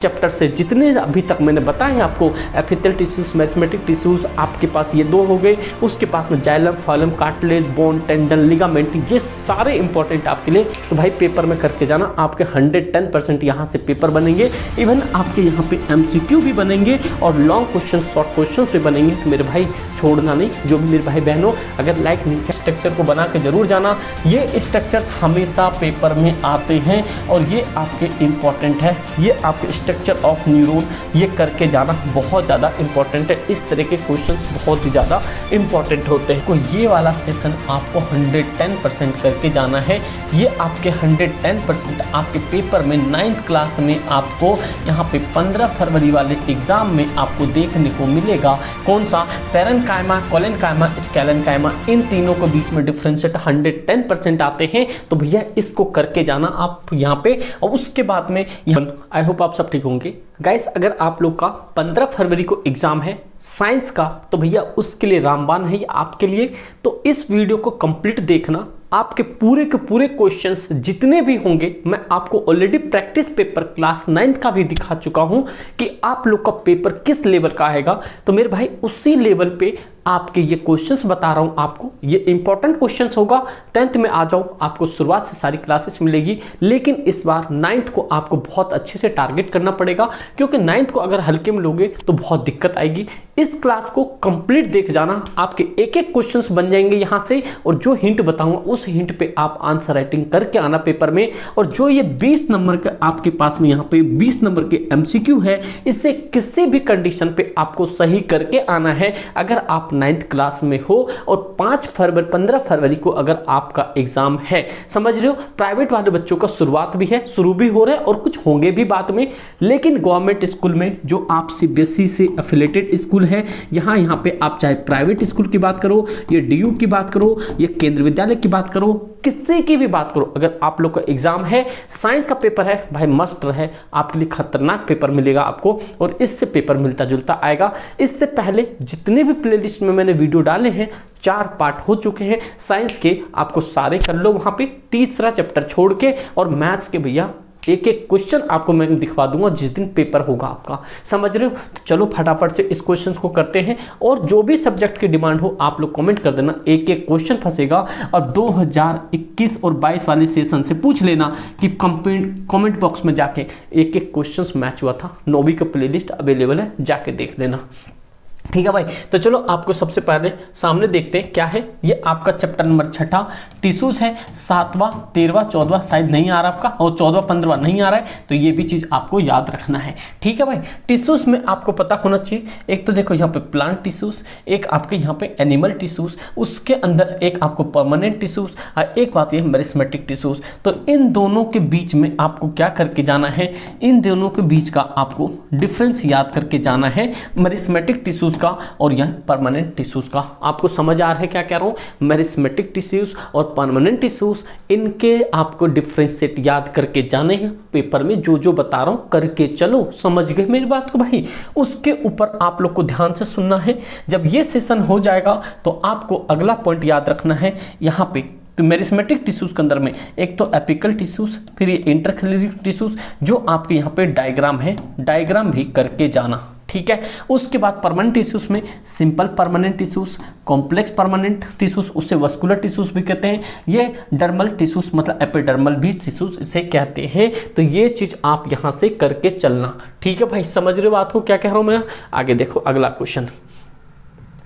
Chapter से जितने अभी तक मैंने बताए हैं आपको, एपिथेलियल टिश्यूज, मैरिस्मेटिक टिश्यूज, आपके पास ये 2 हो गए, उसके पास में xylem, phylum, cartilage, bone, tendon, ligament, ये सारे इंपॉर्टेंट आपके लिए। तो भाई पेपर में करके जाना, आपके 110% यहाँ से पेपर बनेंगे। इवन आपके यहाँ पे MCQ भी बनेंगे और लॉन्ग क्वेश्चन, शॉर्ट क्वेश्चन भी बनेंगे। तो मेरे भाई छोड़ना नहीं, जो भी मेरे भाई बहनों अगर लाइक नहीं किया, स्ट्रक्चर को बना के जरूर जाना। ये स्ट्रक्चर्स हमेशा पेपर में आते हैं और ये आपके इंपॉर्टेंट है। ये आपके स्ट्रक्चर ऑफ न्यूरॉन, ये करके जाना बहुत ज़्यादा इंपॉर्टेंट है। इस तरह के क्वेश्चंस बहुत ही ज़्यादा इंपॉर्टेंट होते हैं। तो ये वाला सेशन आपको 110% करके जाना है। ये आपके 110% आपके पेपर में 9th क्लास में आपको यहाँ पे 15 फरवरी वाले एग्जाम में आपको देखने को मिलेगा। कौन सा? पैरेन्काइमा, कोलेनकाइमा, स्केलेनकाइमा, इन तीनों के बीच में डिफरेंशिएट 110% आते हैं। तो भैया इसको करके जाना आप यहाँ पे। और उसके बाद में आई होप आप सब ठीक होंगे। गाइस अगर आप लोग का 15 फरवरी को एग्जाम है साइंस का, तो भैया उसके लिए रामबाण है ये आपके लिए। तो इस वीडियो को कंप्लीट देखना। आपके पूरे के पूरे क्वेश्चंस जितने भी होंगे मैं आपको already practice paper class 9th का भी दिखा चुका हूं कि आप लोग का पेपर किस लेवल का आएगा। तो मेरे भाई उसी लेवल पे आपके ये क्वेश्चंस बता रहा हूं आपको। ये इंपॉर्टेंट क्वेश्चंस होगा। 10th में आ जाओ, आपको शुरुआत से सारी क्लासेस मिलेगी। लेकिन इस बार 9th को आपको बहुत अच्छे से टारगेट करना पड़ेगा, क्योंकि 9th को अगर हल्के में लोगे तो बहुत दिक्कत आएगी। इस क्लास को कंप्लीट देख जाना, आपके एक एक क्वेश्चंस बन जाएंगे यहाँ से। और जो हिंट बताऊंगा उस हिंट पे आप आंसर राइटिंग करके आना पेपर में। और जो ये 20 नंबर का आपके पास में यहाँ पे 20 नंबर के MCQ है, इससे किसी भी कंडीशन पे आपको सही करके आना है। अगर आप 9th क्लास में हो और 15 फरवरी को अगर आपका एग्जाम है, समझ रहे हो। प्राइवेट वाले बच्चों का शुरुआत भी है, शुरू भी हो रहा है और कुछ होंगे भी बाद में। लेकिन गवर्नमेंट स्कूल में जो आप CBSE से एफिलेटेड स्कूल है, यहाँ पे आप चाहे प्राइवेट स्कूल की बात करो, ये DU की बात करो, ये केंद्रीय विद्यालय की बात करो, किसी की भी बात करो, अगर आप लोग का एग्जाम है, साइंस का पेपर है, भाई मस्ट रहे, आपके लिए खतरनाक पेपर मिलेगा आपको। और इससे पेपर मिलता जुलता आएगा। इससे पहले जितने भी प्लेलिस्ट में मैंने वीडियो डाले हैं, 4 पार्ट हो चुके हैं साइंस के, आपको सारे कर लो वहां पे, तीसरा चैप्टर छोड़ के। और मैथ्स के भैया एक एक क्वेश्चन आपको मैं दिखवा दूंगा जिस दिन पेपर होगा आपका, समझ रहे हो। तो चलो फटाफट से इस क्वेश्चंस को करते हैं। और जो भी सब्जेक्ट की डिमांड हो आप लोग कमेंट कर देना, एक एक क्वेश्चन फंसेगा। और 2021 और 22 वाले सेशन से पूछ लेना कि कमेंट बॉक्स में जाके एक एक क्वेश्चंस मैच हुआ था। 9वीं का प्लेलिस्ट अवेलेबल है, जाके देख लेना, ठीक है भाई। तो चलो आपको सबसे पहले सामने देखते हैं क्या है। ये आपका चैप्टर नंबर 6 टिश्यूज है। 7वां, 13वां, 14वां शायद नहीं आ रहा आपका, और 14वां, 15वां नहीं आ रहा है। तो ये भी चीज़ आपको याद रखना है, ठीक है भाई। टिश्यूज में आपको पता होना चाहिए, एक तो देखो यहाँ पे प्लांट टिश्यूज, एक आपके यहाँ पे एनिमल टिश्यूज, उसके अंदर एक आपको परमानेंट टिश्यूज, और एक बात ये मेरिस्मेटिक टिश्यूज। तो इन दोनों के बीच में आपको क्या करके जाना है, इन दोनों के बीच का आपको डिफरेंस याद करके जाना है। मेरिस्मेटिक टिश्यूज का और यह परमानेंट टिश्यूज का। आपको समझ आ रहा है क्या कह रहा हूं? मेरिस्मेटिक टिश्यूज और परमानेंट टिश्यूज, इनके आपको डिफरेंशिएट याद करके जाने हैं पेपर में। जो जो बता रहा हूं करके चलो, समझ गए मेरी बात को भाई। उसके ऊपर आप लोग को ध्यान से सुनना है। जब ये सेशन हो जाएगा तो आपको अगला पॉइंट याद रखना है यहाँ पे। तो मेरिस्मेटिक टिश्यूज के अंदर में एक तो एपिकल टिश्यूज, फिर ये इंटरसेल्युलर टिश्यूज, जो आपके यहाँ पे डायग्राम है, डायग्राम भी करके जाना, ठीक है। उसके बाद परमानेंट टिश्यूज में simple permanent tissues, complex permanent tissues, उससे वस्कुलर टिश्यूज भी कहते हैं। ये डर्मल टिश्यूज मतलब एपिडर्मल भी टिश्यूज इसे कहते हैं। तो ये चीज आप यहां से करके चलना, ठीक है भाई। समझ रहे हो बात को क्या कह रहा हूं मैं? आगे देखो अगला क्वेश्चन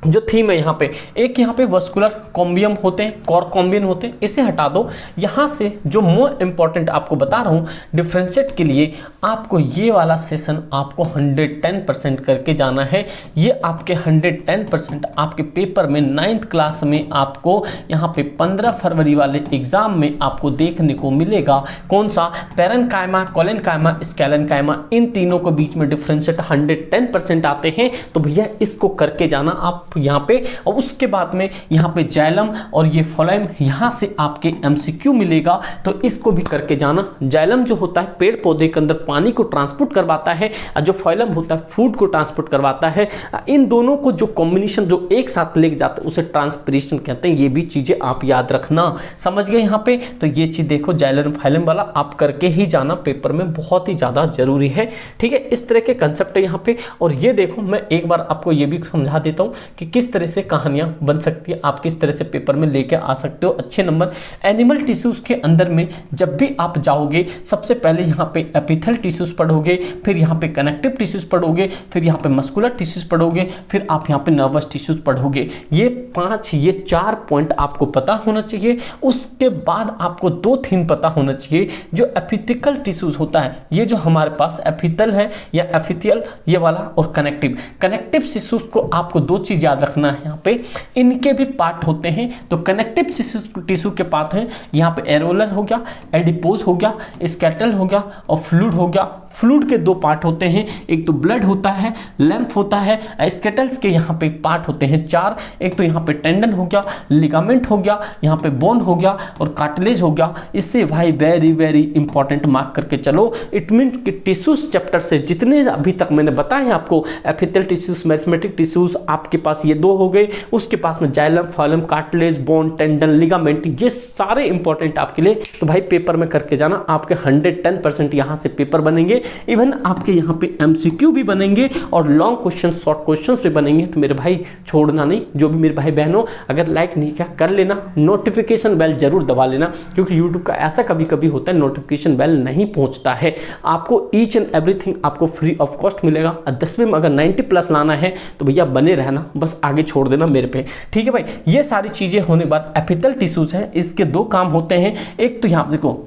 जो थीम है यहाँ पे, एक यहाँ पे वस्कुलर कॉम्बियम होते हैं, कॉर्कॉम्बियन होते हैं, इसे हटा दो। यहाँ से जो मोर इंपॉर्टेंट आपको बता रहा हूँ डिफरेंशिएट के लिए, आपको ये वाला सेशन आपको 110% करके जाना है। ये आपके 110% आपके पेपर में 9th क्लास में आपको यहाँ पे 15 फरवरी वाले एग्जाम में आपको देखने को मिलेगा। कौन सा? पैरेन्काइमा, कोलेनकाइमा, स्केलेनकाइमा, इन तीनों के बीच में डिफरेंशिएट 110% आते हैं। तो भैया इसको करके जाना आप यहाँ पे, और उसके बाद में यहाँ पे जाइलम और ये फ्लोएम, यहाँ से आपके एमसीक्यू मिलेगा, तो इसको भी करके जाना। जाइलम जो होता है पेड़ पौधे के अंदर पानी को ट्रांसपोर्ट करवाता है, और जो फ्लोएम होता है फूड को ट्रांसपोर्ट करवाता है। इन दोनों को जो कॉम्बिनेशन जो एक साथ लेके जाते हैं उसे ट्रांसपिरेशन कहते हैं। ये भी चीजें आप याद रखना, समझ गए यहाँ पे। तो ये चीज देखो जाइलम फाइलम वाला आप करके ही जाना, पेपर में बहुत ही ज्यादा जरूरी है, ठीक है। इस तरह के कंसेप्ट है यहाँ पे। और ये देखो मैं एक बार आपको ये भी समझा देता हूँ कि किस तरह से कहानियां बन सकती है, आप किस तरह से पेपर में लेके आ सकते हो अच्छे नंबर। एनिमल टिश्यूज के अंदर में जब भी आप जाओगे, सबसे पहले यहाँ पे एपिथेल टिश्यूज पढ़ोगे, फिर यहाँ पे कनेक्टिव टिश्यूज पढ़ोगे, फिर यहाँ पे मस्कुलर टिश्यूज पढ़ोगे, फिर आप यहाँ पे नर्वस टिश्यूज पढ़ोगे। ये 4 पॉइंट आपको पता होना चाहिए। उसके बाद आपको 2 थीम पता होना चाहिए। जो एपिथिकल टिश्यूज होता है, ये जो हमारे पास एपिथेल है या एपिथियल ये वाला, और कनेक्टिव टिश्यूज को आपको 2 चीज याद रखना है यहाँ पे। इनके भी पार्ट होते हैं। तो कनेक्टिव टिश्यू के पार्ट हैं यहाँ पे एरोलर हो गया, एडिपोज हो गया, स्केटल हो गया और फ्लूइड हो गया। फ्लूइड के 2 पार्ट होते हैं, एक तो ब्लड होता है, लैम्फ होता है। स्केटल्स के यहाँ पे पार्ट होते हैं 4, एक तो यहाँ पे टेंडन हो गया, लिगामेंट हो गया, यहाँ पे बोन हो गया और कार्टिलेज हो गया। इससे भाई वेरी वेरी इंपॉर्टेंट मार्क करके चलो। इट मीन कि टिश्यूज चैप्टर से जितने अभी तक मैंने बताए आपको, एपिथेल टिश्यूज, मैरिस्मेटिक टिश्यूज, आपके पास ये 2 हो गए। उसके पास में xylem, phloem, cartilage, bone, tendon, ligament, ये सारे इंपॉर्टेंट आपके लिए। तो भाई पेपर में करके जाना, आपके 110% यहाँ से पेपर बनेंगे। इवन आपके यहाँ पे एमसीक्यू भी बनेंगे और लॉन्ग क्वेश्चन, शॉर्ट क्वेश्चंस भी बनेंगे। तो मेरे भाई छोड़ना नहीं। जो भी मेरे भाई बहनों अगर लाइक नहीं किया कर लेना, नोटिफिकेशन बेल जरूर दबा लेना, क्योंकि यूट्यूब का ऐसा कभी कभी होता है नोटिफिकेशन बेल नहीं पहुंचता है। आपको ईच एंड एवरीथिंग आपको फ्री ऑफ कॉस्ट मिलेगा। 10वीं में अगर 90+ लाना है तो भैया बने रहना, बस आगे छोड़ देना मेरे पे, ठीक है भाई। ये सारी चीजें होने के बाद एपिथेल टिश्यूज है, इसके 2 काम होते हैं। एक तो यहाँ देखो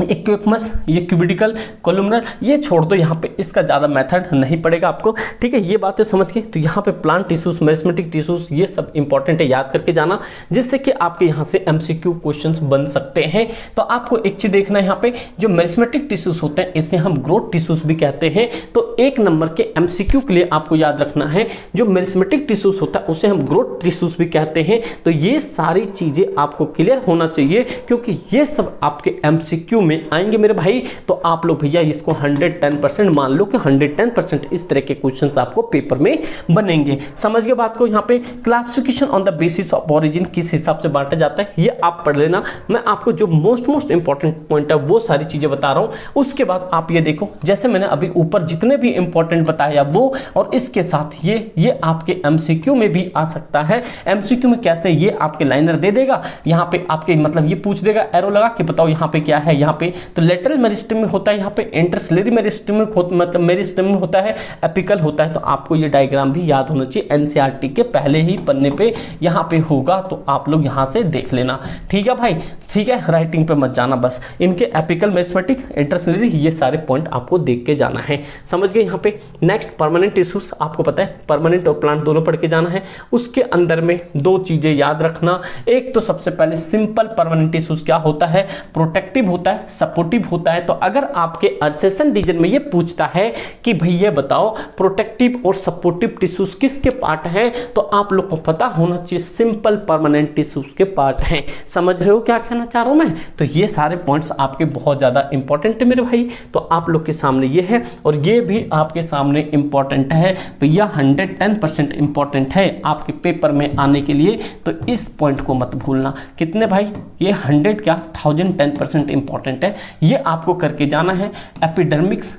इक्विपमस, ये क्यूबिडिकल, कोलुमनर, ये छोड़ दो यहाँ पे, इसका ज़्यादा मेथड नहीं पड़ेगा आपको, ठीक है। ये बातें समझ के तो यहाँ पे प्लांट टिश्यूज, मेरिस्मेटिक टिश्यूज, ये सब इंपॉर्टेंट है, याद करके जाना, जिससे कि आपके यहाँ से एमसीक्यू क्वेश्चंस बन सकते हैं। तो आपको एक चीज़ देखना है यहाँ पे, जो मेरिस्मेटिक टिश्यूज होते हैं इसे हम ग्रोथ टिश्यूज भी कहते हैं। तो 1 नंबर के एमसीक्यू के लिए आपको याद रखना है, जो मेरिस्मेटिक टिश्यूज होता है उसे हम ग्रोथ टिश्यूज भी कहते हैं। तो ये सारी चीज़ें आपको क्लियर होना चाहिए, क्योंकि ये सब आपके एमसीक्यू में आएंगे मेरे भाई। तो आप लोग भैया इसको 110% मान लो कि 110% इस तरह के क्वेश्चंस आपको पेपर में बनेंगे। समझ गए बात को। यहाँ पे classification on the basis of origin किस हिसाब से बांटा जाता है ये आप पढ़ लेना। मैं आपको जो मोस्ट इंपॉर्टेंट पॉइंट है वो सारी चीजें बता रहा हूँ। उसके बाद आप ये देखो, जैसे मैंने अभी ऊपर जितने भी इंपॉर्टेंट बताया वो, और इसके साथ ये आपके एमसीक्यू में भी आ सकता है। एमसीक्यू में कैसे, ये आपके लाइनर दे देगा, यहाँ पे आपके मतलब ये पूछ देगा एरो लगा के बताओ यहाँ पे क्या है। यहाँ पे तो लेटरल मेरिस्टेम में होता है, यहाँ पे इंटरसिलरी मेरिस्टेम में मतलब मेरिस्टेम में होता है, एपिकल होता है। तो आपको ये डायग्राम भी याद होना चाहिए, एनसीईआरटी के पहले ही पन्ने पे यहाँ पे होगा, तो आप लोग यहाँ से देख लेना, ठीक है भाई, ठीक है। राइटिंग पे मत जाना, बस इनके एपिकल, मेरिस्मेटिक, इंटरसिलरी, ये सारे पॉइंट आपको देख के जाना है। समझ गए यहाँ पे। नेक्स्ट परमानेंट टिश्यूज, आपको पता है परमानेंट और प्लांट दोनों पढ़ के जाना है। उसके अंदर में 2 चीजें याद रखना। एक तो सबसे पहले सिंपल परमानेंट टिश्यूज क्या होता है, प्रोटेक्टिव होता है, सपोर्टिव होता है। तो अगर आपके सेशन रीजन में ये पूछता है कि भैया बताओ प्रोटेक्टिव और सपोर्टिव टिश्यूज किसके पार्ट हैं, तो आप लोग को पता होना चाहिए सिंपल परमानेंट टिश्यूज के पार्ट हैं। समझ रहे हो क्या कहना चाह रहा हूं मैं। तो ये सारे पॉइंट्स आपके बहुत ज्यादा इंपॉर्टेंट है मेरे भाई। तो आप लोग के सामने ये है और ये भी आपके सामने इंपॉर्टेंट है। तो यह 110% इंपॉर्टेंट है आपके पेपर में आने के लिए। तो इस पॉइंट को मत भूलना। कितने भाई, ये 100 क्या 1010% इंपॉर्टेंट है। ये आपको करके जाना है। एपिडर्मिक्स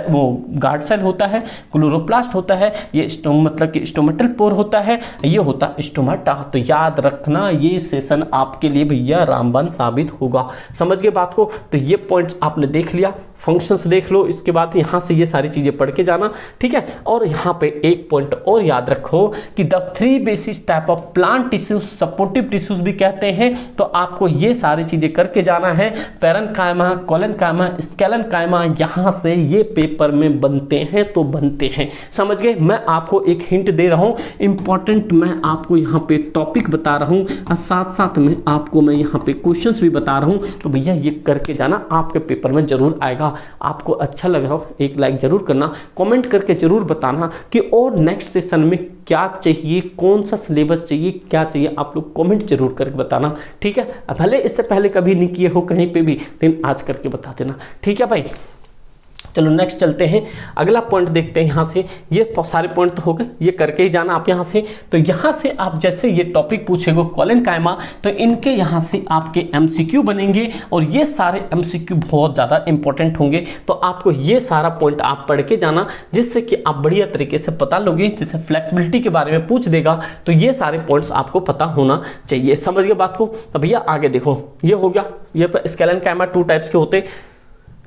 वो गार्ड सेल होता है, क्लोरोप्लास्ट होता है, ये मतलब कि स्टोमेटल पोर होता है, ये होता है स्टोमाटा। तो याद रखना ये सेशन आपके लिए भैया रामबाण साबित होगा। समझ गए बात को। तो ये पॉइंट्स आपने देख लिया, फंक्शंस देख लो, इसके बाद यहाँ से ये सारी चीज़ें पढ़ के जाना, ठीक है। और यहाँ पे एक पॉइंट और याद रखो कि the 3 basis type of plant tissues, supportive tissues भी कहते हैं। तो आपको ये सारी चीज़ें करके जाना है। पैरेन्काइमा, कोलेनकाइमा, स्केलेनकाइमा, यहाँ से ये पेपर में बनते हैं तो बनते हैं। समझ गए। मैं आपको एक हिंट दे रहा हूँ, इंपॉर्टेंट मैं आपको यहाँ पे टॉपिक बता रहा हूँ और साथ साथ में आपको मैं यहाँ पे क्वेश्चंस भी बता रहा हूँ। तो भैया ये करके जाना, आपके पेपर में जरूर आएगा। था, आपको अच्छा लग रहा हो, एक लाइक ज़रूर करना, कमेंट करके ज़रूर बताना कि और नेक्स्ट सेशन में क्या चाहिए, कौन सा सिलेबस चाहिए, क्या चाहिए, आप लोग कमेंट जरूर करके बताना, ठीक है। भले इससे पहले कभी नहीं किए हो कहीं पे भी, लेकिन आज करके बता देना, ठीक है भाई। चलो नेक्स्ट चलते हैं, अगला पॉइंट देखते हैं। यहाँ से ये सारे पॉइंट तो हो गए, ये करके ही जाना आप यहाँ से। तो यहाँ से आप जैसे ये टॉपिक पूछेगा कोलन कायमा, तो इनके यहाँ से आपके एमसीक्यू बनेंगे और ये सारे एमसीक्यू बहुत ज़्यादा इंपॉर्टेंट होंगे। तो आपको ये सारा पॉइंट आप पढ़ के जाना, जिससे कि आप बढ़िया तरीके से पता लोगे। जैसे फ्लेक्सिबिलिटी के बारे में पूछ देगा तो ये सारे पॉइंट्स आपको पता होना चाहिए। समझ गए बात को। तो भैया आगे देखो, ये हो गया, ये स्केलन कायमा 2 टाइप्स के होते,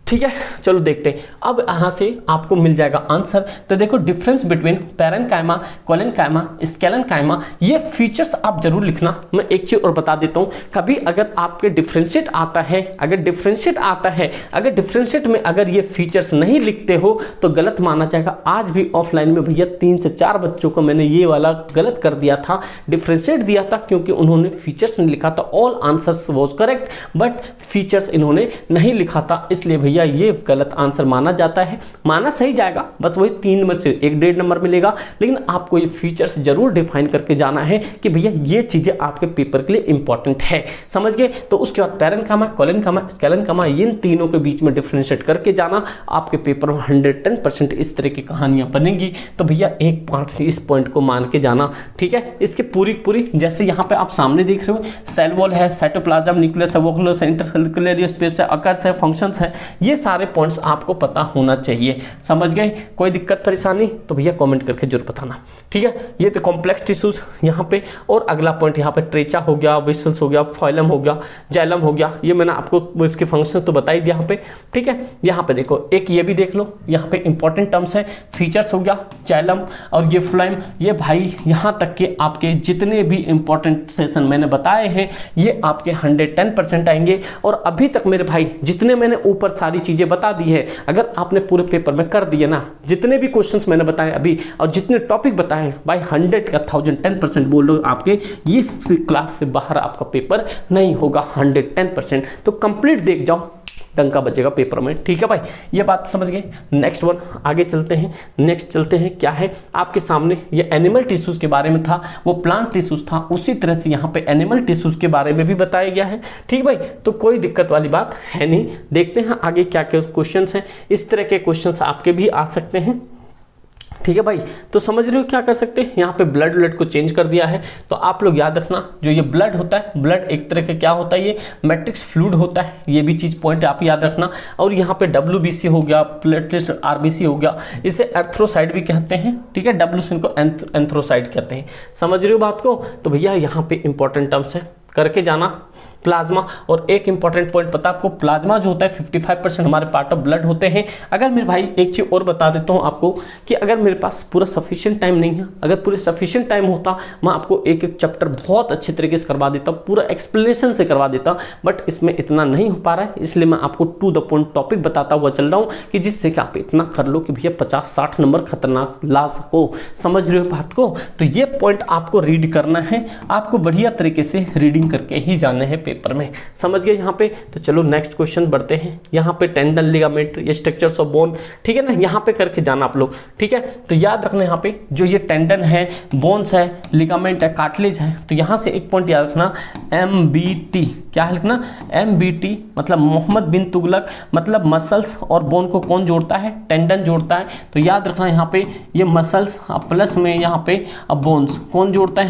ठीक है। चलो देखते हैं, अब यहाँ से आपको मिल जाएगा आंसर। तो देखो डिफरेंस बिटवीन पैरेन्काइमा, कोलेनकाइमा, स्केलेनकाइमा, ये फीचर्स आप जरूर लिखना। मैं एक चीज और बता देता हूँ, कभी अगर आपके डिफरेंशिएट आता है, अगर डिफरेंशिएट में अगर ये फीचर्स नहीं लिखते हो तो गलत माना जाएगा। आज भी ऑफलाइन में भैया 3 से 4 बच्चों को मैंने ये वाला गलत कर दिया था, डिफरेंशिएट दिया था क्योंकि उन्होंने फीचर्स नहीं लिखा था। All answers was correct but features इन्होंने नहीं लिखा था, इसलिए भैया ये गलत आंसर माना जाता है। माना सही जाएगा, बस वही 3 में से 1.5 नंबर मिलेगा, लेकिन आपको ये फीचर्स जरूर डिफाइन करके जाना है कि भैया ये चीजें आपके पेपर के लिए इंपॉर्टेंट है। समझ गए। तो उसके बाद पैरेन्काइमा, कोलेनकाइमा, स्केलेनकाइमा, इन तीनों के बीच में डिफरेंशिएट करके जाना। आपके पेपर में 110% इस तरह की कहानियां बनेंगी। तो भैया एक पार्ट इस पॉइंट को मान के जाना, ठीक है। इसके पूरी जैसे यहाँ पे आप सामने देख रहे हो, सेल वॉल है, साइटोप्लाज्म, न्यूक्लियस है, वोक्यूलस है, इंटरसेल्युलर स्पेस है, अकर्स है, फंक्शंस है, ये सारे पॉइंट्स आपको पता होना चाहिए। समझ गए। कोई दिक्कत परेशानी तो भैया कमेंट करके जरूर बताना, ठीक है। ये तो कॉम्प्लेक्स टिश्यूज यहाँ पे, और अगला पॉइंट यहाँ पे ट्रेचा हो गया, विसल्स हो गया, फाइलम हो गया, जाइलम हो गया। ये मैंने आपको इसके फंक्शन तो बता ही दिया यहाँ पे, ठीक है। यहाँ पे देखो एक ये भी देख लो, यहाँ पे इंपॉर्टेंट टर्म्स है, फीचर्स हो गया, जाइलम और ये फ्लाइम। ये भाई यहाँ तक के आपके जितने भी इंपॉर्टेंट सेशन मैंने बताए हैं ये आपके 110% आएंगे। और अभी तक मेरे भाई जितने मैंने ऊपर सारी चीजें बता दी है, अगर आपने पूरे पेपर में कर दिए ना, जितने भी क्वेश्चंस मैंने बताए अभी और जितने टॉपिक बताए भाई, 100 का 1010% बोल लो आपके इस क्लास से बाहर आपका पेपर नहीं होगा। 110% तो कंप्लीट देख जाओ, डंका बजेगा पेपर में, ठीक है भाई। ये बात समझ गए। नेक्स्ट वन आगे चलते हैं। नेक्स्ट चलते हैं क्या है आपके सामने, ये एनिमल टिश्यूज के बारे में था, वो प्लांट टिश्यूज था, उसी तरह से यहाँ पे एनिमल टिश्यूज के बारे में भी बताया गया है, ठीक भाई। तो कोई दिक्कत वाली बात है नहीं। देखते हैं आगे क्या क्या क्वेश्चन हैं। इस तरह के क्वेश्चन आपके भी आ सकते हैं, ठीक है भाई। तो समझ रहे हो क्या कर सकते हैं, यहाँ पे ब्लड को चेंज कर दिया है। तो आप लोग याद रखना, जो ये ब्लड होता है, ब्लड एक तरह का क्या होता है, ये मैट्रिक्स फ्लूइड होता है। ये भी चीज़ पॉइंट आप याद रखना। और यहाँ पे WBC हो गया, प्लेटलेट RBC हो गया, इसे एर्थ्रोसाइड भी कहते हैं, ठीक है। WC को एंथ्रोसाइड कहते हैं। समझ रहे हो बात को। तो भैया यहाँ पे इंपॉर्टेंट टर्म्स है, करके जाना। प्लाज्मा, और एक इंपॉर्टेंट पॉइंट पता आपको, प्लाज्मा जो होता है 55% हमारे पार्ट ऑफ ब्लड होते हैं। अगर मेरे भाई एक चीज़ और बता देता हूँ आपको कि अगर मेरे पास पूरा सफिशिएंट टाइम नहीं है, अगर पूरे सफिशिएंट टाइम होता मैं आपको एक एक चैप्टर बहुत अच्छे तरीके से करवा देता, पूरा एक्सप्लेनेशन से करवा देता, बट इसमें इतना नहीं हो पा रहा है। इसलिए मैं आपको टू द पॉइंट टॉपिक बताता हुआ चल रहा हूँ कि जिससे कि आप इतना कर लो कि भैया 50-60 नंबर खतरनाक ला सको। समझ रहे हो बात को। तो ये पॉइंट आपको रीड करना है, आपको बढ़िया तरीके से रीडिंग करके ही जाने हैं पेपर में। समझ गए यहाँ पे। तो चलो नेक्स्ट क्वेश्चन बढ़ते हैं। यहाँ पे टेंडन, लिगामेंट, ये स्ट्रक्चर्स ऑफ बोन, ठीक है ना, यहाँ पे करके जाना आप लोग, ठीक है। तो याद रखना यहाँ पे जो ये टेंडन है, बोन्स है, लिगामेंट है, कार्टिलेज है, तो यहाँ से एक पॉइंट याद रखना, MBT क्या है लिखना, MBT मतलब मोहम्मद बिन तुगलक, मतलब मसल्स और बोन को कौन जोड़ता है, टेंडन जोड़ता है। तो याद रखना यहाँ पे ये मसल्स प्लस में यहाँ पे बोन्स कौन जोड़ता है।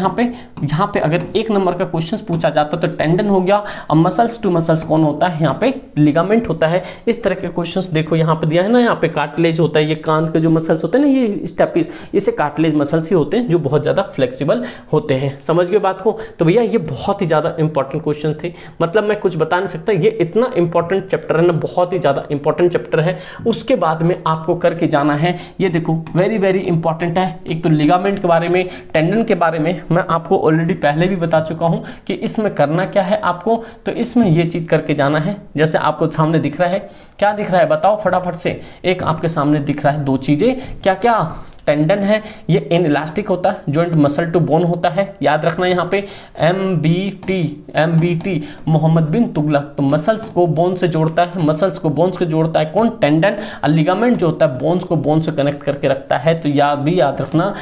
यहाँ पे अगर 1 नंबर का क्वेश्चन पूछा जाता तो टेंडन हो गया, और मसल्स टू मसल्स कौन होता है, यहाँ पे लिगामेंट होता है। इस तरह के क्वेश्चंस देखो यहाँ पे दिया है ना, यहाँ पे कार्टिलेज होता है, ये कान के जो मसल्स होते हैं ना, ये स्टेपिस, इसे कार्टिलेज मसल्स ही होते हैं जो बहुत ज़्यादा फ्लेक्सिबल होते हैं। समझ गए बात को। तो भैया ये बहुत ही ज़्यादा इंपॉर्टेंट क्वेश्चन थे, मतलब मैं कुछ बता नहीं सकता, ये इतना इंपॉर्टेंट चैप्टर है ना, बहुत ही ज़्यादा इंपॉर्टेंट चैप्टर है। उसके बाद में आपको करके जाना है, ये देखो वेरी वेरी इंपॉर्टेंट है। एक तो लिगामेंट के बारे में, टेंडन के बारे में मैं आपको ऑलरेडी पहले भी बता चुका हूँ कि इसमें करना क्या है आपको। तो इसमें ये चीज़ करके जाना है, जैसे आपको सामने दिख रहा है, क्या दिख रहा है बताओ फटाफट से। एक आपके सामने दिख रहा है 2 चीज़ें, क्या क्या, टेंडन है ये इनइलास्टिक होता है, जॉइंट मसल टू बोन होता है, याद रखना यहाँ पे MBT मोहम्मद बिन तुगलक, तो मसल्स को बोन से जोड़ता है, मसल्स को बोन्स को जोड़ता है कौन, टेंडन। और लिगामेंट जो होता है बोन्स को बोन से कनेक्ट करके रखता है, तो याद रखना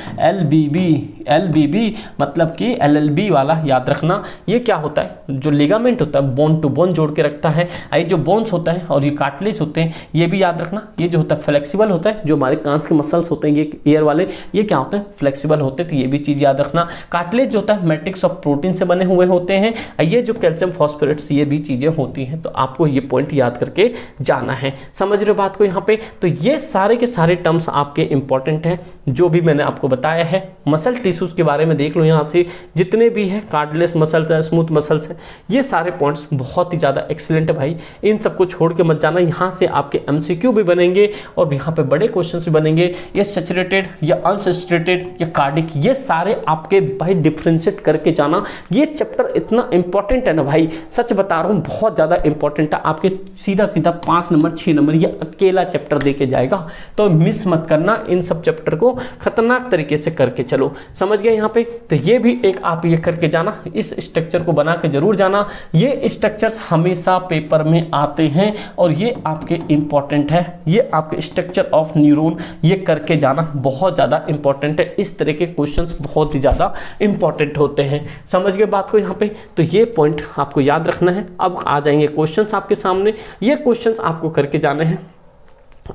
LBB मतलब कि LLB वाला याद रखना, ये क्या होता है, जो लिगामेंट होता है बोन टू बोन जोड़ के रखता है। ये जो बोन्स होता है और ये कार्टिलेज होते हैं ये भी याद रखना, ये जो होता है फ्लेक्सिबल होता है, जो हमारे कांच के मसल्स होते हैं ये ईयर वाले ये क्या होते हैं, फ्लेक्सिबल होते हैं, तो ये भी चीज़ याद रखना। कार्टिलेज जो होता है मैट्रिक्स ऑफ प्रोटीन से बने हुए होते हैं, ये जो कैल्शियम फॉस्फोरेट्स ये भी चीज़ें होती हैं, तो आपको ये पॉइंट याद करके जाना है। समझ रहे हो बात को यहाँ पे, तो ये सारे के सारे टर्म्स आपके इंपॉर्टेंट हैं जो भी मैंने आपको बताया है। मसल टिश्यूज के बारे में देख लो, यहाँ से जितने भी है कार्टिलेज मसल्स है, स्मूथ मसल्स है, ये सारे पॉइंट्स बहुत ही ज़्यादा एक्सीलेंट है भाई, इन सबको छोड़ के मत जाना। यहाँ से आपके MCQ भी बनेंगे और यहाँ पे बड़े क्वेश्चन भी बनेंगे, ये सैचुरेटेड या अनसैचुरेटेड या कार्डिक, ये सारे आपके भाई डिफ्रेंशिएट करके जाना। ये चैप्टर इतना इंपॉर्टेंट है ना भाई, सच बता रहा हूँ बहुत ज़्यादा इंपॉर्टेंट है, आपके सीधा 5 नंबर 6 नंबर ये अकेला चैप्टर दे के जाएगा, तो मिस मत करना, इन सब चैप्टर को खतरनाक तरीके से करके चलो। समझ गए यहाँ पे, तो ये भी एक आप ये करके जाना, इस स्ट्रक्चर को बना के जरूर जाना। ये स्ट्रक्चर्स हमेशा पेपर में आते हैं और ये आपके इंपॉर्टेंट है, ये आपके स्ट्रक्चर ऑफ न्यूरॉन ये करके जाना बहुत ज़्यादा इंपॉर्टेंट है। इस तरह के क्वेश्चंस बहुत ही ज़्यादा इंपॉर्टेंट होते हैं। समझ गए बात को यहाँ पे, तो ये पॉइंट आपको याद रखना है। अब आ जाएंगे क्वेश्चंस आपके सामने, ये क्वेश्चंस आपको करके जाने हैं।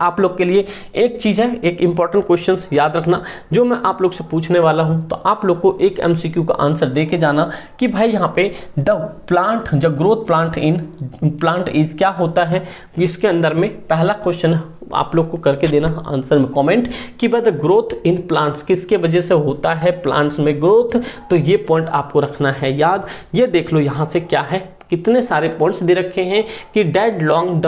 आप लोग के लिए एक चीज़ है, एक इंपॉर्टेंट क्वेश्चंस याद रखना जो मैं आप लोग से पूछने वाला हूं, तो आप लोग को एक MCQ का आंसर दे के जाना कि भाई यहाँ पे the plant the growth plant in plant is क्या होता है। इसके अंदर में पहला क्वेश्चन आप लोग को करके देना आंसर में कमेंट कि भाई द ग्रोथ इन प्लांट्स किसके वजह से होता है, प्लांट्स में ग्रोथ, तो ये पॉइंट आपको रखना है याद। ये देख लो यहाँ से क्या है, कितने सारे पॉइंट्स दे रखे हैं कि dead long the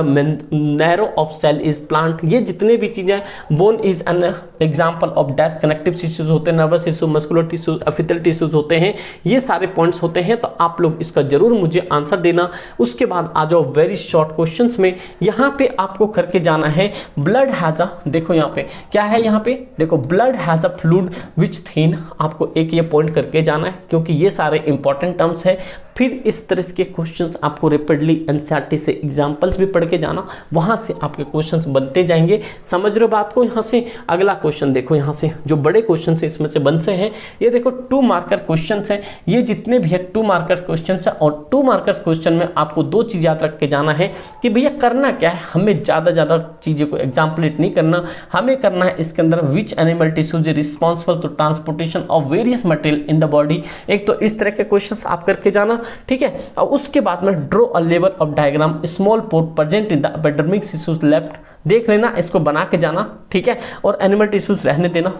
narrow of cell is plant, ये जितने भी चीज़ें, bone is an example of dash connective tissues होते हैं, nervous tissue, muscular tissues, epithelial tissues होते हैं, ये सारे पॉइंट्स होते हैं। तो आप लोग इसका जरूर मुझे आंसर देना। उसके बाद आ जाओ वेरी शॉर्ट क्वेश्चंस में, यहाँ पे आपको करके जाना है ब्लड हैज अ, देखो यहाँ पे क्या है, यहाँ पे देखो blood has a fluid which thin, आपको एक ये पॉइंट करके जाना है क्योंकि ये सारे इंपॉर्टेंट टर्म्स है। फिर इस तरह के क्वेश्चंस आपको रैपिडली एनसीईआरटी से एग्जांपल्स भी पढ़ के जाना, वहां से आपके क्वेश्चंस बनते जाएंगे। समझ रहे हो बात को। यहाँ से अगला क्वेश्चन देखो, यहाँ से जो बड़े क्वेश्चन है इसमें से बनते हैं, ये देखो 2 मार्कर क्वेश्चन है, ये जितने भी है 2 मार्कर क्वेश्चन है। और 2 मार्कर क्वेश्चन में आपको 2 चीज़ याद रख के जाना है कि भैया करना क्या है, हमें ज़्यादा चीज़ों को एग्जाम्पलेट नहीं करना, हमें करना है इसके अंदर which animal tissues responsible to transportation of various material in the body. एक तो इस तरह के क्वेश्चन आप करके जाना, ठीक है। और उसके बाद में draw a level of diagram small pore present in the epidermic tissues left, देख लेना, इसको बना के जाना, ठीक है। और एनिमल टिश्यूज रहने देना।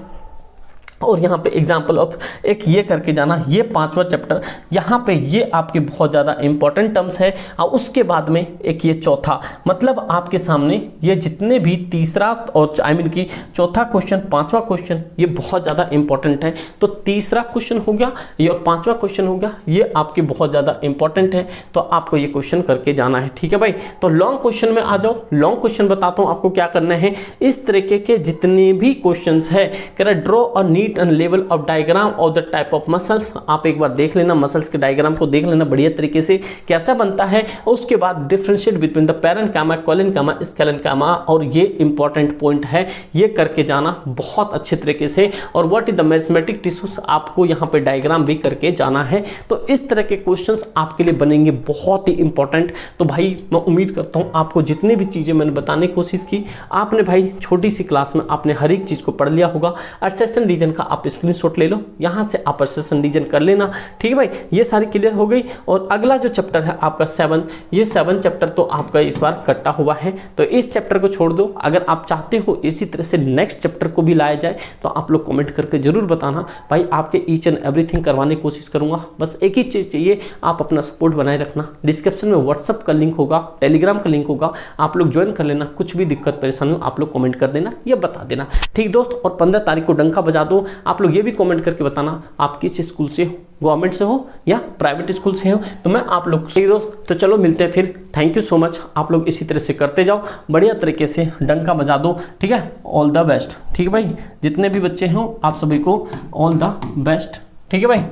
और यहाँ पे एग्जाम्पल ऑफ एक ये करके जाना, ये 5वां चैप्टर, यहाँ पे ये आपके बहुत ज़्यादा इंपॉर्टेंट टर्म्स है। और उसके बाद में एक ये चौथा, मतलब आपके सामने ये जितने भी तीसरा और की चौथा क्वेश्चन, 5वां क्वेश्चन, ये बहुत ज़्यादा इंपॉर्टेंट है। तो तीसरा क्वेश्चन हो गया ये और 5वां क्वेश्चन हो गया, ये आपके बहुत ज़्यादा इंपॉर्टेंट है, तो आपको ये क्वेश्चन करके जाना है, ठीक है भाई। तो लॉन्ग क्वेश्चन में आ जाओ, लॉन्ग क्वेश्चन बताता हूँ आपको क्या करना है। इस तरीके के जितने भी क्वेश्चन है, कह रहा draw a neat and level of diagram of the type of muscles, आप एक बार देख लेना, मसल्स के डायग्राम को देख लेना बढ़िया तरीके से कैसा बनता है। उसके बाद डिफरेंशिएट बिटवीन द पैरेन्काइमा, कोलिन्काइमा, स्केलेन्काइमा, और ये इंपॉर्टेंट पॉइंट है, ये करके जाना बहुत अच्छे तरीके से। और what is the meristematic tissues, आपको यहाँ पे डायग्राम भी करके जाना है। तो इस तरह के क्वेश्चंस आपके लिए बनेंगे बहुत ही इंपॉर्टेंट। तो भाई मैं उम्मीद करता हूँ आपको जितनी भी चीज़ें मैंने बताने की कोशिश की, आपने भाई छोटी सी क्लास में आपने हर एक चीज़ को पढ़ लिया होगा। असेसन रीजन का आप स्क्रीनशॉट ले लो, यहाँ से आप असेसन रीजन कर लेना, ठीक है भाई। ये सारी क्लियर हो गई। और अगला जो चैप्टर है आपका 7, ये 7 चैप्टर तो आपका इस बार कटा हुआ है, तो इस चैप्टर को छोड़ दो। अगर आप चाहते हो इसी तरह से नेक्स्ट चैप्टर को भी लाया जाए तो आप लोग कमेंट करके जरूर बताना भाई, आपके ईच एंड एवरीथिंग करवाने की कोशिश करूंगा। बस एक ही चीज़ चाहिए, आप अपना सपोर्ट बनाए रखना। डिस्क्रिप्शन में व्हाट्सअप का लिंक होगा, टेलीग्राम का लिंक होगा, आप लोग ज्वाइन कर लेना। कुछ भी दिक्कत परेशानी हो आप लोग कमेंट कर देना, ये बता देना, ठीक दोस्त। और 15 तारीख को डंका बजा दो। आप लोग ये भी कमेंट करके बताना आप किस स्कूल से हो, गवर्नमेंट से हो या प्राइवेट स्कूल से हो, तो मैं आप लोग से दोस्त, तो चलो मिलते हैं फिर। Thank you so much. आप लोग इसी तरह से करते जाओ, बढ़िया तरीके से डंका बजा दो, ठीक है। ऑल द बेस्ट, ठीक है भाई। जितने भी बच्चे हों आप सभी को ऑल द बेस्ट, ठीक है भाई,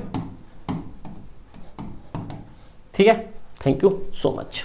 ठीक है। Thank you so much.